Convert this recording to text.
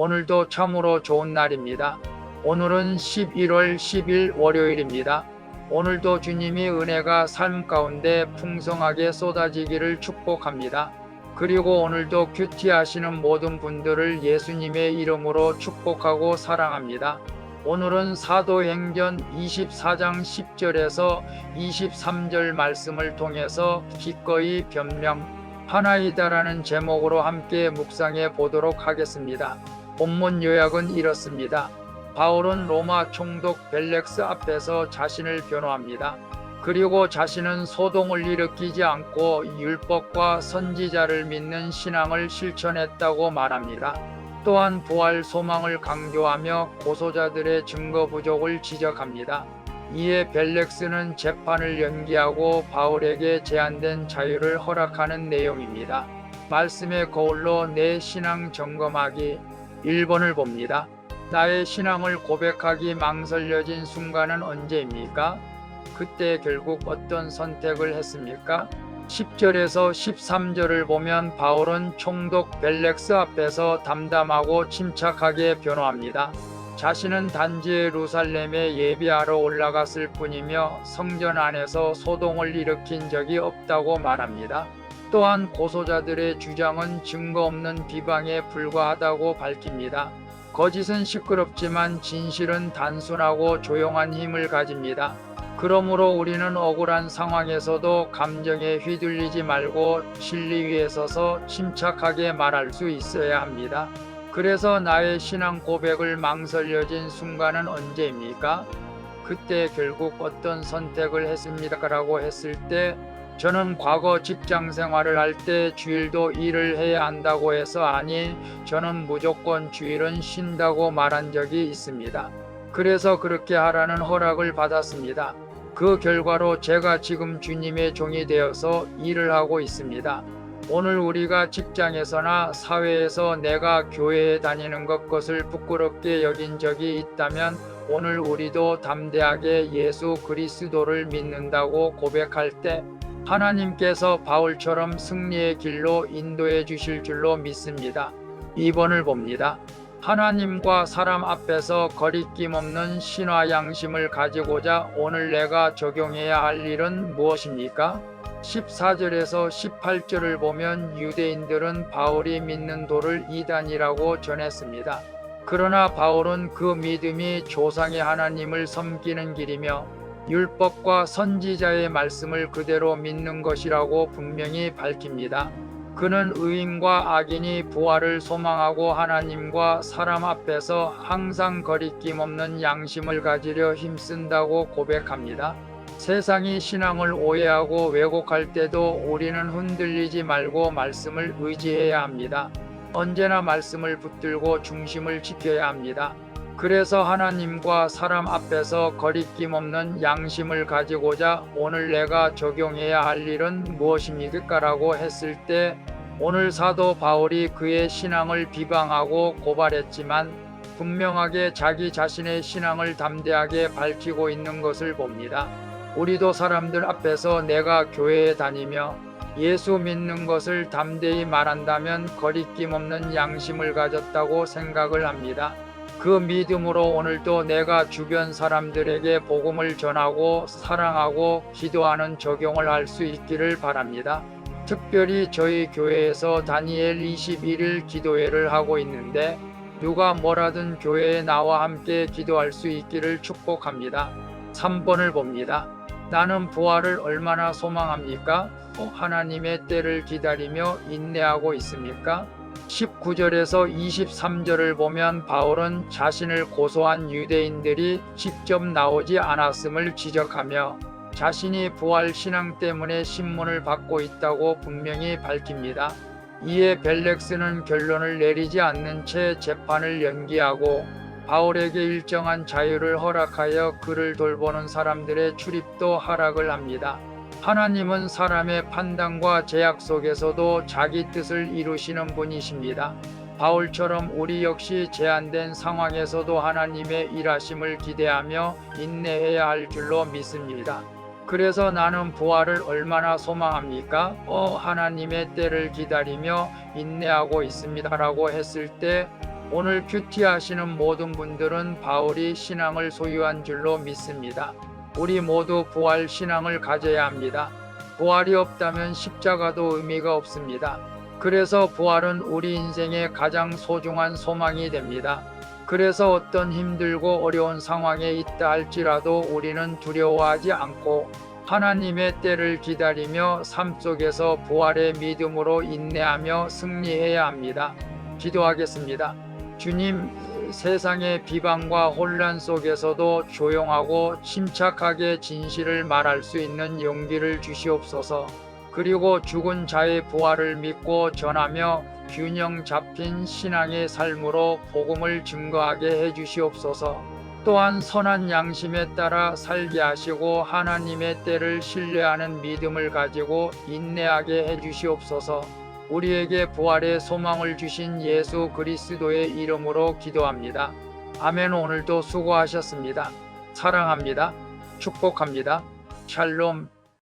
오늘도 참으로 좋은 날입니다. 오늘은 11월 10일 월요일입니다. 오늘도 주님이 은혜가 삶 가운데 풍성하게 쏟아지기를 축복합니다. 그리고 오늘도 큐티 하시는 모든 분들을 예수님의 이름으로 축복하고 사랑합니다. 오늘은 사도행전 24장 10절에서 23절 말씀을 통해서 기꺼이 변명 하나이다라는 제목으로 함께 묵상해 보도록 하겠습니다. 본문 요약은 이렇습니다. 바울은 로마 총독 벨렉스 앞에서 자신을 변호합니다. 그리고 자신은 소동을 일으키지 않고 율법과 선지자를 믿는 신앙을 실천했다고 말합니다. 또한 부활 소망을 강조하며 고소자들의 증거 부족을 지적합니다. 이에 벨렉스는 재판을 연기하고 바울에게 제한된 자유를 허락하는 내용입니다. 말씀의 거울로 내 신앙 점검하기 1번을 봅니다. 나의 신앙을 고백하기 망설여진 순간은 언제입니까? 그때 결국 어떤 선택을 했습니까? 10절에서 13절을 보면 바울은 총독 벨렉스 앞에서 담담하고 침착하게 변호합니다. 자신은 단지 예루살렘에 예배하러 올라갔을 뿐이며 성전 안에서 소동을 일으킨 적이 없다고 말합니다. 또한 고소자들의 주장은 증거 없는 비방에 불과하다고 밝힙니다. 거짓은 시끄럽지만 진실은 단순하고 조용한 힘을 가집니다. 그러므로 우리는 억울한 상황에서도 감정에 휘둘리지 말고 진리 위에 서서 침착하게 말할 수 있어야 합니다. 그래서 나의 신앙 고백을 망설여진 순간은 언제입니까? 그때 결국 어떤 선택을 했습니까? 라고 했을 때 저는 과거 직장 생활을 할 때 주일도 일을 해야 한다고 해서 아니, 저는 무조건 주일은 쉰다고 말한 적이 있습니다. 그래서 그렇게 하라는 허락을 받았습니다. 그 결과로 제가 지금 주님의 종이 되어서 일을 하고 있습니다. 오늘 우리가 직장에서나 사회에서 내가 교회에 다니는 것을 부끄럽게 여긴 적이 있다면 오늘 우리도 담대하게 예수 그리스도를 믿는다고 고백할 때 하나님께서 바울처럼 승리의 길로 인도해 주실 줄로 믿습니다. 2번을 봅니다. 하나님과 사람 앞에서 거리낌 없는 신화 양심을 가지고자 오늘 내가 적용해야 할 일은 무엇입니까? 14절에서 18절을 보면 유대인들은 바울이 믿는 도를 이단이라고 전했습니다. 그러나 바울은 그 믿음이 조상의 하나님을 섬기는 길이며 율법과 선지자의 말씀을 그대로 믿는 것이라고 분명히 밝힙니다. 그는 의인과 악인이 부활을 소망하고 하나님과 사람 앞에서 항상 거리낌 없는 양심을 가지려 힘쓴다고 고백합니다. 세상이 신앙을 오해하고 왜곡할 때도 우리는 흔들리지 말고 말씀을 의지해야 합니다. 언제나 말씀을 붙들고 중심을 지켜야 합니다. 그래서 하나님과 사람 앞에서 거리낌 없는 양심을 가지고자 오늘 내가 적용해야 할 일은 무엇입니까? 라고 했을 때 오늘 사도 바울이 그의 신앙을 비방하고 고발했지만 분명하게 자기 자신의 신앙을 담대하게 밝히고 있는 것을 봅니다. 우리도 사람들 앞에서 내가 교회에 다니며 예수 믿는 것을 담대히 말한다면 거리낌 없는 양심을 가졌다고 생각을 합니다. 그 믿음으로 오늘도 내가 주변 사람들에게 복음을 전하고 사랑하고 기도하는 적용을 할 수 있기를 바랍니다. 특별히 저희 교회에서 다니엘 21일 기도회를 하고 있는데 누가 뭐라든 교회에 나와 함께 기도할 수 있기를 축복합니다. 3번을 봅니다. 나는 부활을 얼마나 소망합니까? 하나님의 때를 기다리며 인내하고 있습니까? 19절에서 23절을 보면 바울은 자신을 고소한 유대인들이 직접 나오지 않았음을 지적하며 자신이 부활 신앙 때문에 신문을 받고 있다고 분명히 밝힙니다. 이에 벨렉스는 결론을 내리지 않는 채 재판을 연기하고 바울에게 일정한 자유를 허락하여 그를 돌보는 사람들의 출입도 허락을 합니다. 하나님은 사람의 판단과 제약 속에서도 자기 뜻을 이루시는 분이십니다. 바울처럼 우리 역시 제한된 상황에서도 하나님의 일하심을 기대하며 인내해야 할 줄로 믿습니다. 그래서 나는 부활을 얼마나 소망합니까? 하나님의 때를 기다리며 인내하고 있습니다. 라고 했을 때 오늘 큐티 하시는 모든 분들은 바울이 신앙을 소유한 줄로 믿습니다. 우리 모두 부활 신앙을 가져야 합니다. 부활이 없다면 십자가도 의미가 없습니다. 그래서 부활은 우리 인생의 가장 소중한 소망이 됩니다. 그래서 어떤 힘들고 어려운 상황에 있다 할지라도 우리는 두려워하지 않고 하나님의 때를 기다리며 삶 속에서 부활의 믿음으로 인내하며 승리해야 합니다. 기도하겠습니다. 주님, 세상의 비방과 혼란 속에서도 조용하고 침착하게 진실을 말할 수 있는 용기를 주시옵소서. 그리고 죽은 자의 부활을 믿고 전하며 균형 잡힌 신앙의 삶으로 복음을 증거하게 해 주시옵소서. 또한 선한 양심에 따라 살게 하시고 하나님의 때를 신뢰하는 믿음을 가지고 인내하게 해 주시옵소서. 우리에게 부활의 소망을 주신 예수 그리스도의 이름으로 기도합니다. 아멘. 오늘도 수고하셨습니다. 사랑합니다. 축복합니다. 샬롬.